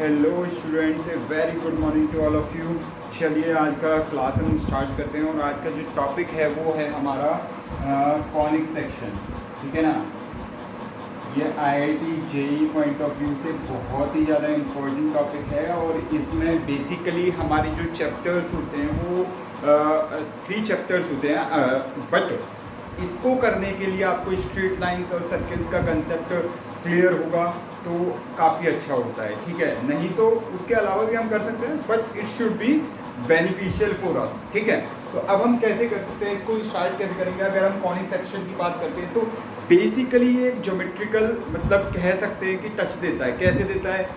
Hello students, a very good morning to all of you. चलिए आज का class हम स्टार्ट करते हैं और आज का जो टॉपिक है वो है हमारा कॉनिक सेक्शन। ठीक है ना। ये IIT JEE point of view से बहुत ही ज़्यादा इम्पोर्टेंट टॉपिक है और इसमें बेसिकली हमारे जो चैप्टर्स होते हैं वो 3 चैप्टर्स होते हैं, बट इसको करने के लिए आपको स्ट्रेट लाइंस और सर्कल्स का कंसेप्ट क्लियर होगा तो काफ़ी अच्छा होता है। ठीक है, नहीं तो उसके अलावा भी हम कर सकते हैं, but it should be beneficial for us. ठीक है, तो अब हम कैसे कर सकते हैं, इसको स्टार्ट कैसे करेंगे। अगर हम कॉनिक सेक्शन की बात करते हैं तो बेसिकली ये ज्योमेट्रिकल मतलब कह सकते हैं कि टच देता है। कैसे देता है,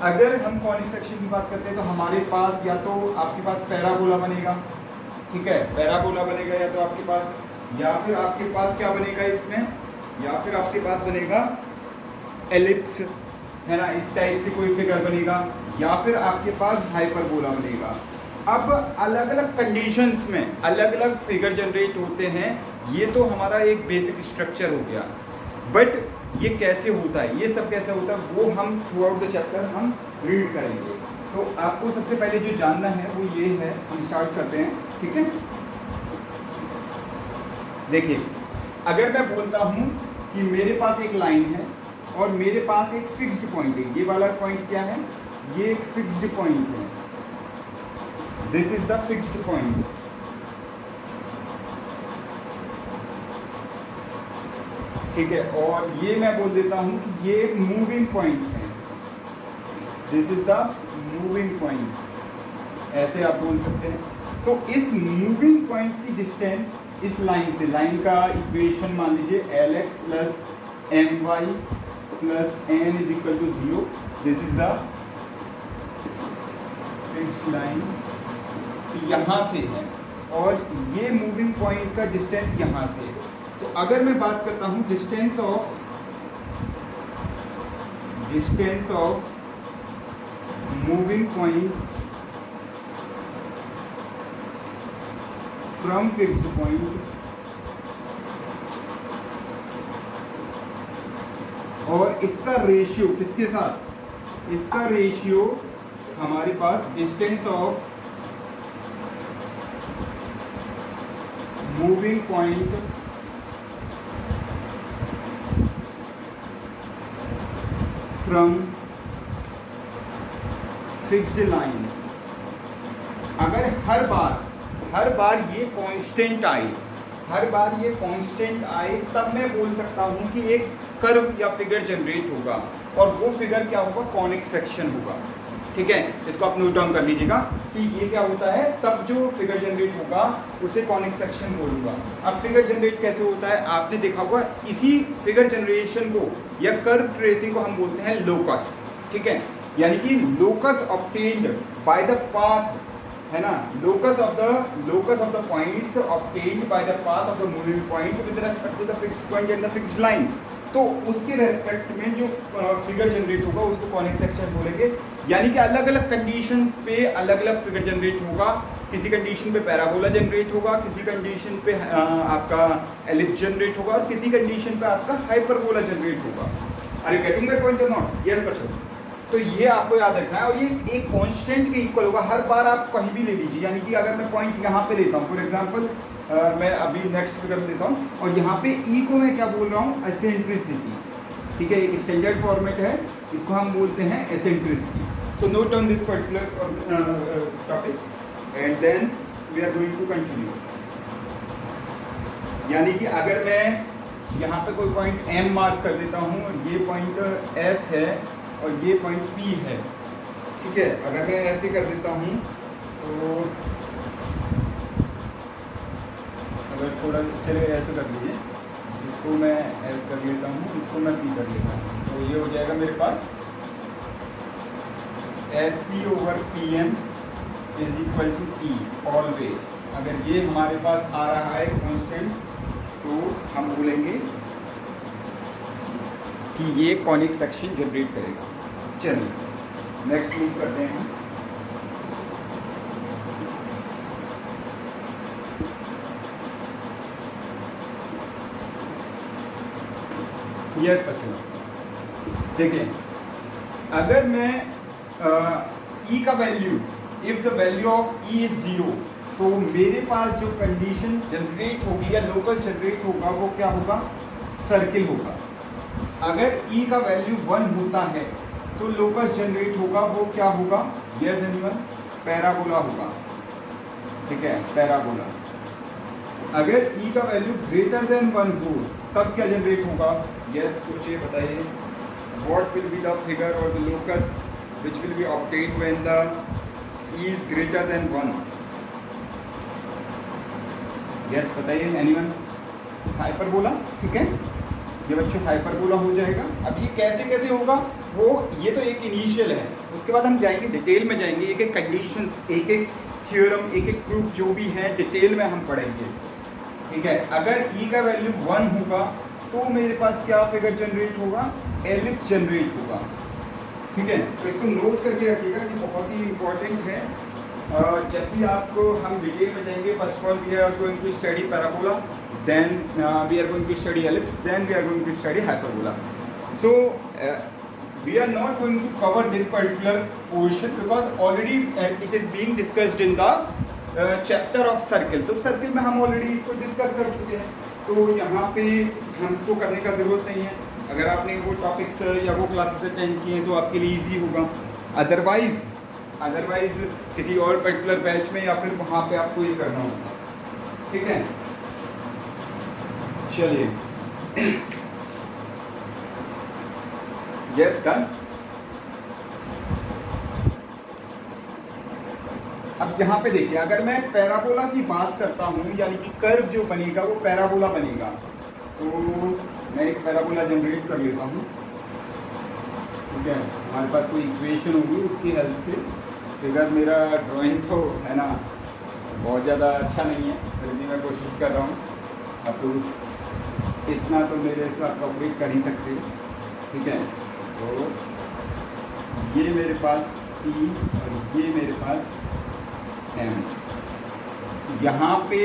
अगर हम कॉनिक सेक्शन की बात करते हैं तो हमारे पास या तो आपके पास पैराबोला बनेगा, ठीक है, पैराबोला बनेगा, या तो आपके पास, या फिर आपके पास क्या बनेगा इसमें, या फिर आपके पास बनेगा एलिप्स, है ना, इस टाइप से कोई फिगर बनेगा, या फिर आपके पास हाइपरबोला बनेगा। अब अलग अलग कंडीशंस में अलग अलग फिगर जनरेट होते हैं। ये तो हमारा एक बेसिक स्ट्रक्चर हो गया, बट ये कैसे होता है, ये सब कैसे होता है वो हम थ्रू आउट द चैप्टर हम रीड करेंगे। तो आपको सबसे पहले जो जानना है वो ये है, हम स्टार्ट करते हैं। ठीक है, देखिए, अगर मैं बोलता हूँ कि मेरे पास एक लाइन है और मेरे पास एक फिक्स्ड पॉइंट है, ये वाला पॉइंट क्या है, ये एक फिक्स्ड पॉइंट है, this is the fixed point. ठीक है, और ये मैं बोल देता हूं कि ये एक मूविंग पॉइंट है, this is the moving point, ऐसे आप बोल सकते हैं। तो इस मूविंग पॉइंट की डिस्टेंस इस लाइन से, लाइन का इक्वेशन मान लीजिए Lx plus My plus n is equal to 0, this is the fixed line, यहाँ से है, और ये मूविंग पॉइंट का डिस्टेंस यहाँ से है। तो अगर मैं बात करता हूँ distance of moving point from fixed point, और इसका रेशियो किसके साथ, इसका रेशियो हमारे पास distance of moving point from fixed line. अगर हर बार ये कांस्टेंट आए, हर बार ये कांस्टेंट आए, तब मैं बोल सकता हूं कि एक कर्व या फिगर जनरेट होगा, और वो फिगर क्या होगा, कॉनिक सेक्शन होगा। ठीक है, इसको आप नोट डाउन कर लीजिएगा कि ये क्या होता है, तब जो फिगर जनरेट होगा उसे कॉनिक सेक्शन बोलूंगा। अब फिगर जनरेट कैसे होता है, आपने देखा होगा, इसी फिगर जनरेशन को या कर्व ट्रेसिंग को हम बोलते हैं लोकस। ठीक है, यानी कि locus obtained by the path, है ना, locus of the points obtained by the path of the moving point with respect to the fixed point and the fixed line. तो उसके रेस्पेक्ट में जो फिगर जनरेट होगा उसको कॉनिक सेक्शन बोलेंगे। यानी कि अलग अलग कंडीशंस पे अलग अलग फिगर जनरेट होगा। किसी कंडीशन पे पैराबोला जनरेट होगा, किसी कंडीशन पे आपका एलिप्स जनरेट होगा, और किसी कंडीशन पे आपका हाइपरबोला जनरेट होगा। Are you getting my point और नॉट? यस बच्चों, तो ये आपको याद रखना है, और ये एक कांस्टेंट के इक्वल होगा। हर बार आप कहीं भी ले लीजिए, यानी कि अगर मैं पॉइंट यहाँ पे लेता हूँ, फॉर एग्जांपल मैं अभी नेक्स्ट फिगर लेता हूँ, और यहाँ पे ई को मैं क्या बोल रहा हूँ, एसेंट्रिसिटी। ठीक है, एक स्टैंडर्ड फॉर्मेट है, इसको हम बोलते हैं eccentricity. So note down this particular topic and then we are going to continue. यानी कि अगर मैं यहाँ पे कोई पॉइंट एम मार्क कर देता हूँ, ये पॉइंट एस है और ये पॉइंट पी है। ठीक है, अगर मैं ऐसे कर देता हूँ तो अगर थोड़ा चले ऐसे कर लीजिए, इसको मैं एस कर लेता हूँ, इसको मैं पी कर लेता हूँ, तो ये हो जाएगा मेरे पास S P over P M is equal to E always. अगर ये हमारे पास आ रहा है कांस्टेंट तो हम बोलेंगे कि ये कॉनिक सेक्शन जनरेट करेगा। चलिए नेक्स्ट मूव करते हैं। यस बच्चों, देखिए, अगर मैं ई का value, if the value of E is 0, तो मेरे पास जो कंडीशन जनरेट होगी या लोकस जनरेट होगा वो क्या होगा, सर्किल होगा। अगर ई का वैल्यू 1 होता है तो लोकस जनरेट होगा वो क्या होगा, यस एनीवन, पैराबोला होगा। ठीक है, पैराबोला। अगर ई का वैल्यू ग्रेटर देन 1 हो तब क्या जनरेट होगा, यस सोचिए, बताइए, what will be the figure और the locus which will be obtained when the E is greater than 1, yes बताइए एनीवन, हाइपरबोला। ठीक है, ये बच्चों हाइपरबोला हो जाएगा। अब ये कैसे कैसे होगा वो, ये तो एक इनिशियल है, उसके बाद हम जाएंगे डिटेल में, जाएंगे एक एक कंडीशंस, एक एक थ्योरम, एक एक प्रूफ जो भी है डिटेल में हम पढ़ेंगे इसको। ठीक है, अगर ई का वैल्यू 1 होगा तो मेरे पास क्या फिगर जनरेट होगा, एलिप्स जनरेट होगा। ठीक है, तो इसको नोट करके रखिएगा, ये बहुत ही इंपॉर्टेंट है। जब भी आपको हम डिटेल में जाएंगे, first of all we are going to study parabola, then we are going to study ellipse, then we are going to study hyperbola. So we are not going to cover this particular portion because already it is being discussed in the chapter of circle. तो circle में हम already इसको discuss कर चुके हैं, तो यहाँ पे हम इसको करने का ज़रूरत नहीं है। अगर आपने वो टॉपिक्स या वो क्लासेस अटेंड किए हैं तो आपके लिए ईजी होगा। अदरवाइज किसी और पर्टिकुलर बैच में या फिर वहाँ पे आपको ये करना होगा। ठीक है, चलिए, यस डन। अब यहाँ पे देखिए, अगर मैं पैराबोला की बात करता हूँ, यानी कि कर्व जो बनेगा वो पैराबोला बनेगा, तो मैं एक पैराबोला जनरेट कर लेता हूँ। ठीक है, हमारे पास कोई इक्वेशन होगी, उसकी हेल्प से फिगर, मेरा ड्राइंग तो है ना बहुत ज़्यादा अच्छा नहीं है, फिर भी मैं कोशिश कर रहा हूँ। अब तो इतना तो मेरे साथ कॉपरेट कर ही सकते हो। ठीक है, तो ये मेरे पास P और ये मेरे पास M, यहाँ पे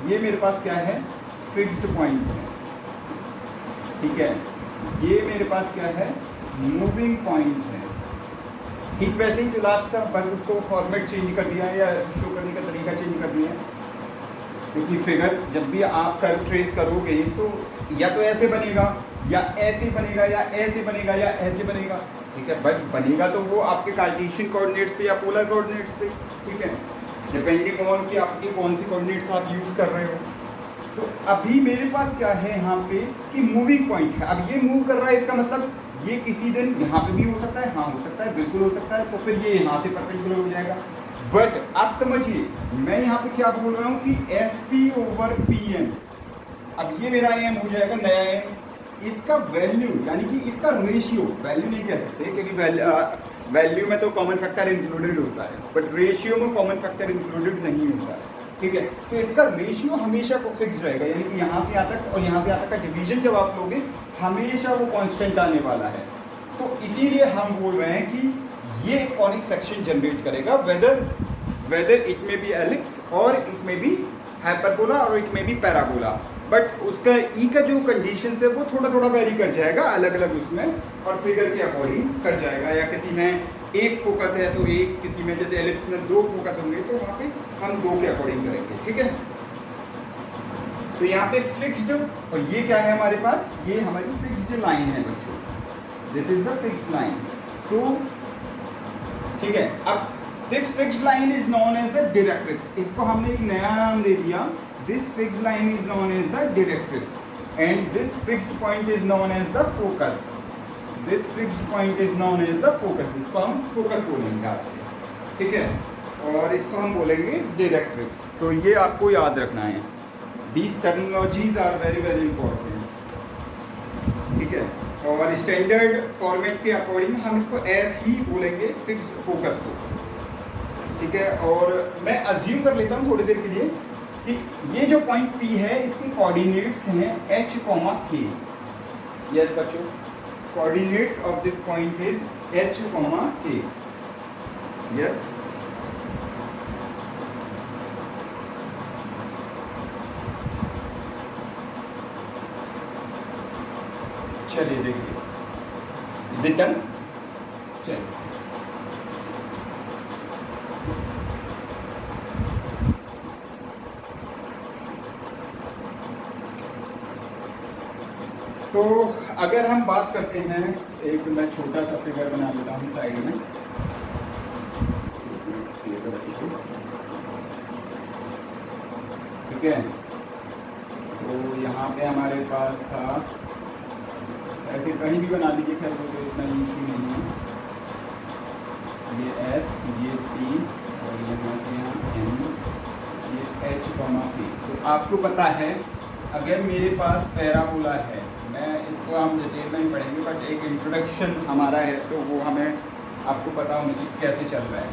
ये मेरे पास क्या है, फिक्स्ड पॉइंट है। ठीक है, ये मेरे पास क्या है, मूविंग पॉइंट है। ठीक वैसे ही जो लास्ट था, बस उसको फॉर्मेट चेंज कर दिया है या शो करने का तरीका चेंज कर दिया है, क्योंकि फिगर जब भी आप कर्व ट्रेस करोगे तो या तो ऐसे बनेगा या ऐसे बनेगा या ऐसे बनेगा या ऐसे बनेगा। ठीक है, बट बनेगा तो वो आपके कार्टेशियन कोऑर्डिनेट्स पे या पोलर कोऑर्डिनेट्स पे। ठीक है, डिपेंडिंग ऑन कि आपकी कौन सी कोऑर्डिनेट्स आप यूज़ कर रहे हो। तो अभी मेरे पास क्या है यहाँ पे कि मूविंग पॉइंट है। अब ये मूव कर रहा है, इसका मतलब ये किसी दिन यहाँ पे भी हो सकता है, हाँ हो सकता है, बिल्कुल हो सकता है, तो फिर ये यहाँ से परपेंडिकुलर हो जाएगा। बट आप समझिए, मैं यहाँ पे क्या बोल रहा हूँ कि SP/PM, अब ये मेरा M हो जाएगा, नया M, इसका वैल्यू यानी कि इसका रेशियो, वैल्यू नहीं कह सकते क्योंकि वैल्यू में तो कॉमन फैक्टर इंक्लूडेड होता है, बट रेशियो में कॉमन फैक्टर इंक्लूडेड नहीं होता है। ठीक है, तो इसका रेशियो हमेशा को फिक्स रहेगा, यानी कि यहाँ से यहाँ तक और यहाँ से यहाँ तक का डिवीजन जब आप लोगे हमेशा वो कांस्टेंट आने वाला है। तो इसीलिए हम बोल रहे हैं कि ये कॉनिक सेक्शन जनरेट करेगा, whether it may be ellipse और इट मे बी हाइपरबोला और it may be parabola. But उसका ई का जो कंडीशन है वो थोड़ा थोड़ा वेरी कर जाएगा अलग अलग उसमें, और फिगर के अकॉर्डिंग कर जाएगा। या किसी में एक फोकस है तो एक, किसी में जैसे एलिप्स में 2 फोकस होंगे तो वहाँ पे हम 2 के अकॉर्डिंग करेंगे। ठीक है, तो यहाँ पे फिक्स्ड, और ये क्या है हमारे पास, ये हमारी फिक्स्ड लाइन है बच्चों, this is the fixed line. So ठीक है, अब this fixed line is known as the directrix, इसको हमने एक नया नाम दे दिया, this fixed line is known as the directrix and this fixed point is known as the focus, this fixed point is known as the focus, इसको हम focus बोलेंगे आज से। ठीक है, और इसको हम बोलेंगे डायरेक्ट्रिक्स। तो ये आपको याद रखना है, these terminologies are very very important. ठीक है, और स्टैंडर्ड फॉर्मेट के अकॉर्डिंग हम इसको एस ही बोलेंगे, फिक्स्ड फोकस को। ठीक है, और मैं अज्यूम कर लेता हूँ थोड़ी देर के लिए कि ये जो पॉइंट P है इसके कोऑर्डिनेट्स हैं H, K। यस बच्चों, coordinates of this point is H, K। Yes, चलिए देखिए, इज इट डन? चलिए तो अगर हम बात करते हैं, एक मैं छोटा सा फिगर बना लेता हूँ साइड में, ठीक है। तो यहाँ पे हमारे पास था, ऐसे कहीं भी बना लीजिए, खैर वो तो इतना इशू नहीं है। ये S, ये T और यहाँ से यहाँ M, ये H, P। तो आपको पता है अगर मेरे पास पैराबोला है, मैं इसको हम डिटेल में पढ़ेंगे, बट एक इंट्रोडक्शन हमारा है तो वो हमें आपको पता होना चाहिए कैसे चल रहा है।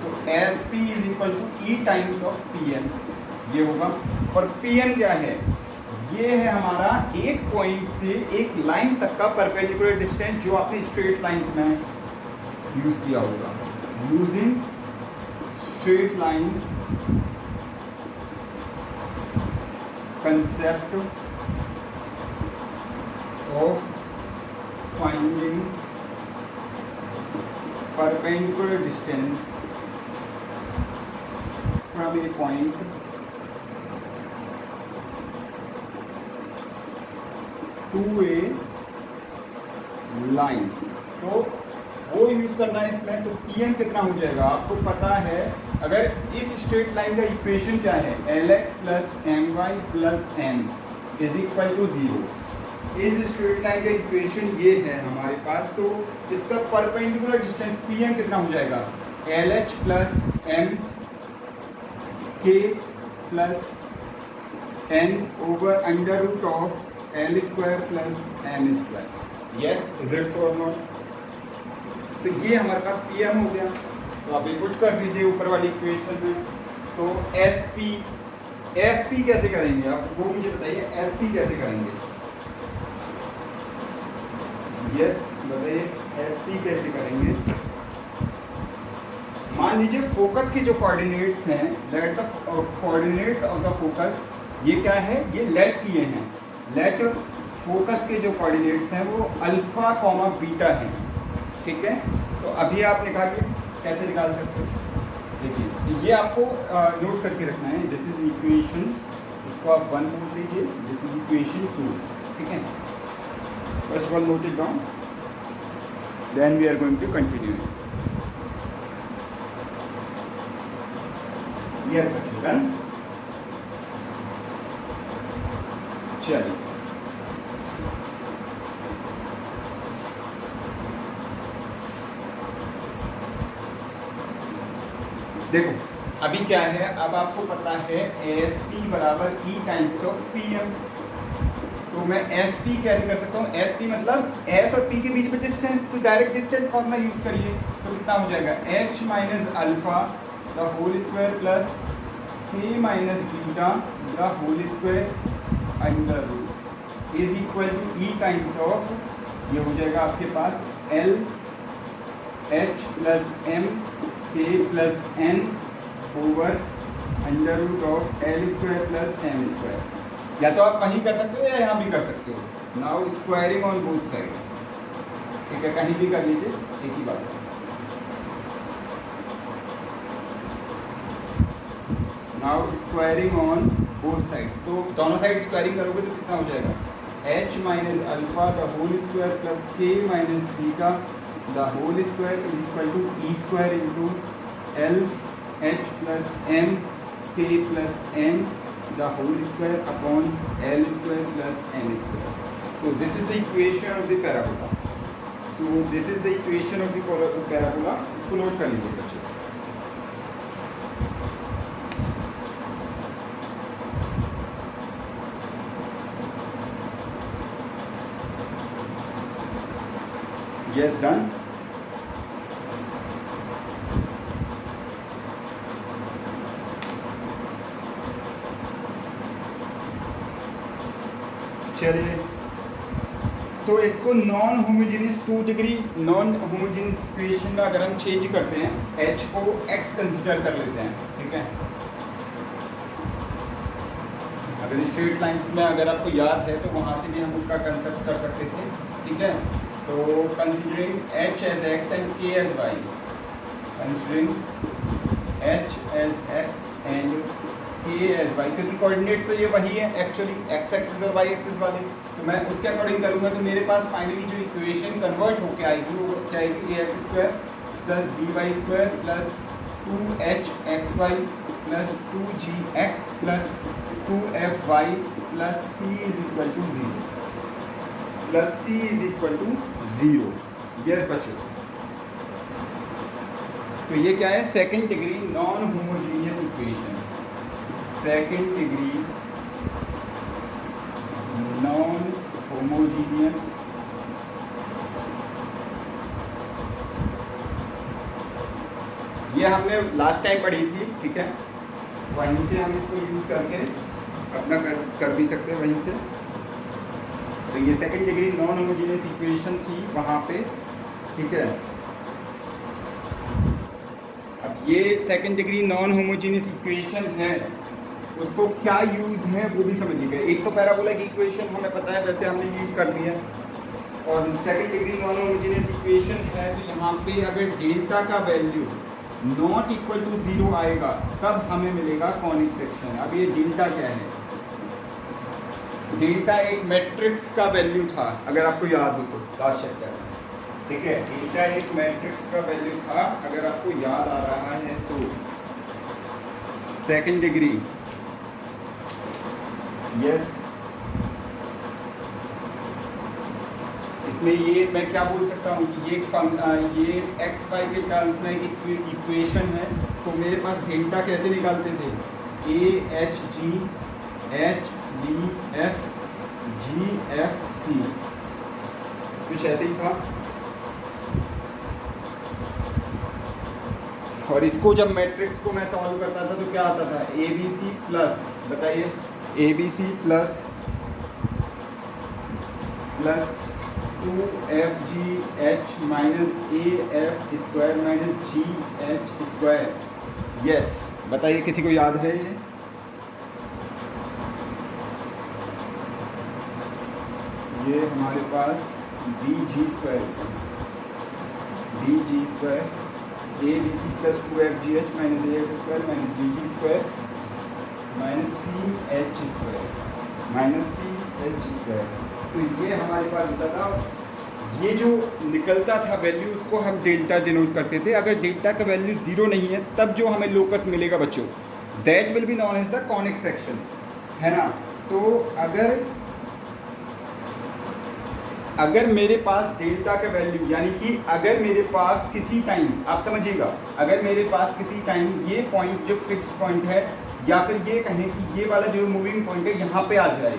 तो SP is equal to E times of PM, ये होगा। और PM क्या है? ये है हमारा एक पॉइंट से एक लाइन तक का परपेंडिकुलर डिस्टेंस, जो आपने स्ट्रेट लाइंस में यूज किया होगा। Using straight lines concept of finding perpendicular distance from a point to a line। तो वो यूज करना है इसमें। तो PM कितना हो जाएगा आपको पता है, अगर इस स्ट्रेट लाइन का इक्वेशन क्या है, LX plus MY plus N is equal to 0। इस स्ट्रेट लाइन का इक्वेशन ये है हमारे पास। तो इसका परपेंडिकुलर डिस्टेंस PM कितना हो जाएगा, LH plus M K plus N over under root of L square plus M square. Yes, is it so और नॉट? तो ये हमारे पास PM हो गया। तो आप इनपुट कर दीजिए ऊपर वाली इक्वेशन में। तो SP कैसे करेंगे आप, वो मुझे बताइए, SP कैसे करेंगे? यस, बताइए SP कैसे करेंगे? मान लीजिए फोकस के जो कोऑर्डिनेट्स हैं, let the coordinates of the focus, ये क्या है, ये लेट किए हैं। लेट फोकस के जो कोऑर्डिनेट्स हैं वो अल्फा कॉमा बीटा है, ठीक है। तो अभी आप निकालिए, कैसे निकाल सकते हो? देखिए ये आपको नोट करके रखना है। दिस इज इक्वेशन, इसको आप 1 बोल दीजिए, दिस इज इक्वेशन 2, ठीक है। First of all note it down, then we are going to continue. Yes done, चलिए देखो अभी क्या है, अब आपको पता है SP बराबर E टाइम्स ऑफ PM। तो मैं SP कैसे कर सकता हूँ? SP मतलब S और P के बीच में डिस्टेंस, तो डायरेक्ट डिस्टेंस फॉर्मूला यूज करिए। तो कितना हो जाएगा, H minus alpha the whole square plus K minus beta the whole square under root is equal to E times of, ये हो जाएगा आपके पास L H plus M K plus N over under root of L square plus M square. या तो आप कहीं कर सकते हो या यहाँ भी कर सकते हो। Now squaring on both sides, ठीक है, कहीं भी कर लीजिए, एक ही बात है। Now squaring on both sides, तो दोनों साइड स्क्वायरिंग करोगे तो कितना हो जाएगा, H minus alpha the whole square plus K minus beta the whole square is equal to E square into L H plus M K plus N the whole square upon L square plus N square. So this is the equation of the parabola. So this is the equation of the parabola. इसको note कर लीजिए बच्चे। Yes, done. चलिए, तो इसको non homogeneous 2 degree non homogeneous equation में अगर हम चेंज करते हैं, H को X कंसिडर कर लेते हैं, ठीक है। अगर स्ट्रेट लाइंस में अगर आपको याद है तो वहाँ से भी हम उसका कंसेप्ट कर सकते थे, ठीक है। तो considering H as X and K as Y, considering H as X and A S Y, क्योंकि कोऑर्डिनेट्स तो ये वही है एक्चुअली, एक्स एक्सिस और वाई एक्सिस वाले, तो मैं उसके अकॉर्डिंग करूँगा। तो मेरे पास फाइनली जो इक्वेशन कन्वर्ट होके आएगी वो क्या आएगी, A X square plus B Y square plus 2hxy plus 2gx plus 2fy plus c is equal to 0, plus c is equal to 0। Yes बच्चों, तो ये क्या है, second degree non homogeneous equation, second degree non homogeneous ये हमने last time पढ़ी थी, ठीक है, वहीं से हम इसको यूज़ करके अपना कर भी सकते हैं वहीं से। तो ये second degree non homogeneous equation थी वहाँ पे, ठीक है। अब ये second degree non homogeneous equation है, उसको क्या यूज़ है वो भी समझिएगा। एक तो पैराबोला की इक्वेशन हमें पता है, वैसे हमने यूज़ कर लिया, और second degree non homogeneous equation है तो यहाँ पे अगर डेल्टा का वैल्यू नॉट इक्वल टू 0 आएगा तब हमें मिलेगा कॉनिक सेक्शन। अब ये डेल्टा क्या है, डेल्टा एक मैट्रिक्स का वैल्यू था, अगर आपको याद हो तो लास्ट चैप्टर में, ठीक है, डेल्टा एक मैट्रिक्स का वैल्यू था, अगर आपको याद आ रहा है तो। सेकंड डिग्री, यस, इसमें ये मैं क्या बोल सकता हूँ कि ये एक्स वाई के टर्म्स में एक इक्वेशन है, तो मेरे पास डेल्टा कैसे निकालते थे, A H G H D F G F C, कुछ ऐसे ही था। और इसको जब मैट्रिक्स को मैं सॉल्व करता था तो क्या आता था, ए बी सी प्लस, बताइए, A B C plus 2fgh minus A F square minus G H square. Yes, बताइए किसी को याद है ये हमारे पास B G square, B G square A B C plus 2fgh minus A F square minus B G square minus C H square minus C H square. तो ये हमारे पास होता था, ये जो निकलता था वैल्यू उसको हम डेल्टा डिनोट करते थे। अगर डेल्टा का वैल्यू 0 नहीं है तब जो हमें लोकस मिलेगा बच्चों, that will be known as the conic section, है ना। तो अगर मेरे पास डेल्टा का वैल्यू, यानी कि अगर मेरे पास किसी टाइम, आप समझिएगा, अगर मेरे पास किसी टाइम ये पॉइंट जो फिक्स्ड पॉइंट है, या फिर ये कहें कि ये वाला जो मूविंग पॉइंट है यहाँ पे आ जाए,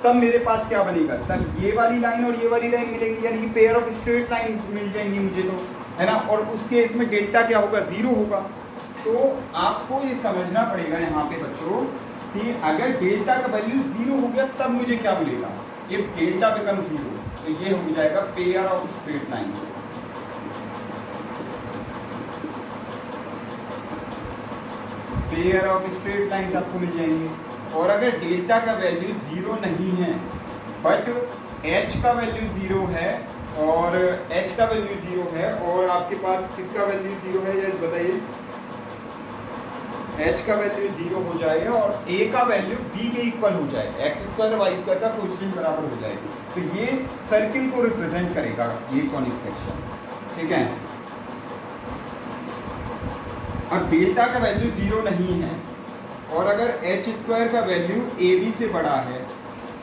तब मेरे पास क्या बनेगा, तब ये वाली लाइन और ये वाली लाइन मिलेंगी, यानी कि पेयर ऑफ स्ट्रेट लाइन मिल जाएंगी मुझे, तो है ना। और उस केस में डेल्टा क्या होगा, 0 होगा। तो आपको ये समझना पड़ेगा यहाँ पे बच्चों कि अगर डेल्टा का वैल्यू 0 हो गया तब मुझे क्या मिलेगा, इफ डेल्टा बिकम 0, तो ये हो जाएगा pair of straight lines. Pair of straight lines आपको मिल जाएंगे। और अगर डेल्टा का वैल्यू 0 नहीं है बट h का वैल्यू 0 है, और h का वैल्यू 0 है, और आपके पास किसका वैल्यू 0 है, यस बताइए, h का वैल्यू 0 हो जाए और a का वैल्यू b के इक्वल हो जाए, एक्स स्क्वायर वाई स्क्वायर का कोएफिशिएंट बराबर हो जाए, तो ये सर्किल को रिप्रेजेंट करेगा ये कॉनिक सेक्शन, ठीक है। अब डेल्टा का वैल्यू 0 नहीं है और अगर एच स्क्वायर का वैल्यू ए बी से बड़ा है,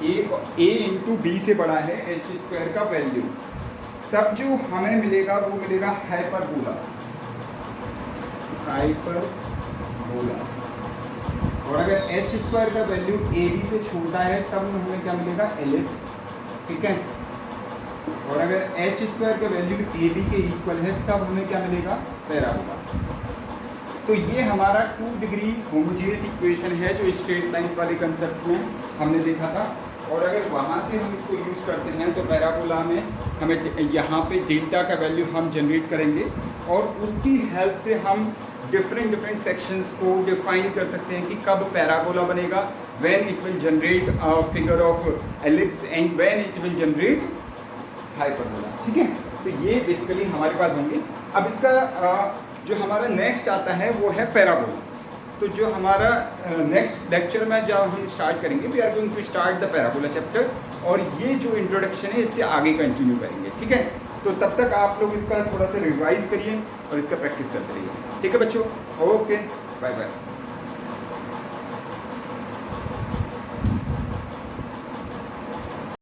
ए इंटू बी से बड़ा है एच स्क्वायर का वैल्यू, तब जो हमें मिलेगा वो मिलेगा हाइपरबोला, हाइपरबोला। और अगर एच स्क्वायर का वैल्यू ए बी से छोटा है तब हमें क्या मिलेगा, एलिप्स, ठीक है। और अगर एच स्क्वायर का वैल्यू ए बी के इक्वल है तब हमें क्या मिलेगा, पैराबोला। तो ये हमारा 2 डिग्री होमोजीनियस इक्वेशन है जो स्ट्रेट लाइंस वाले कंसेप्ट में हमने देखा था। और अगर वहाँ से हम इसको यूज़ करते हैं तो पैराबोला में हमें यहाँ पे डेल्टा का वैल्यू हम जनरेट करेंगे और उसकी हेल्प से हम डिफरेंट सेक्शंस को डिफाइन कर सकते हैं कि कब पैराबोला बनेगा, when it will generate a figure of ellipse and when it will generate hyperbola, ठीक है। तो ये बेसिकली हमारे पास होंगे। अब इसका जो हमारा नेक्स्ट आता है वो है पैराबोला। तो जो हमारा नेक्स्ट लेक्चर में जब हम स्टार्ट करेंगे, we are going to start the parabola chapter, और ये जो इंट्रोडक्शन है इससे आगे कंटिन्यू करेंगे, ठीक है। तो तब तक आप लोग इसका थोड़ा सा रिवाइज करिए और इसका प्रैक्टिस करते रहिए, ठीक है बच्चों। Okay, bye bye.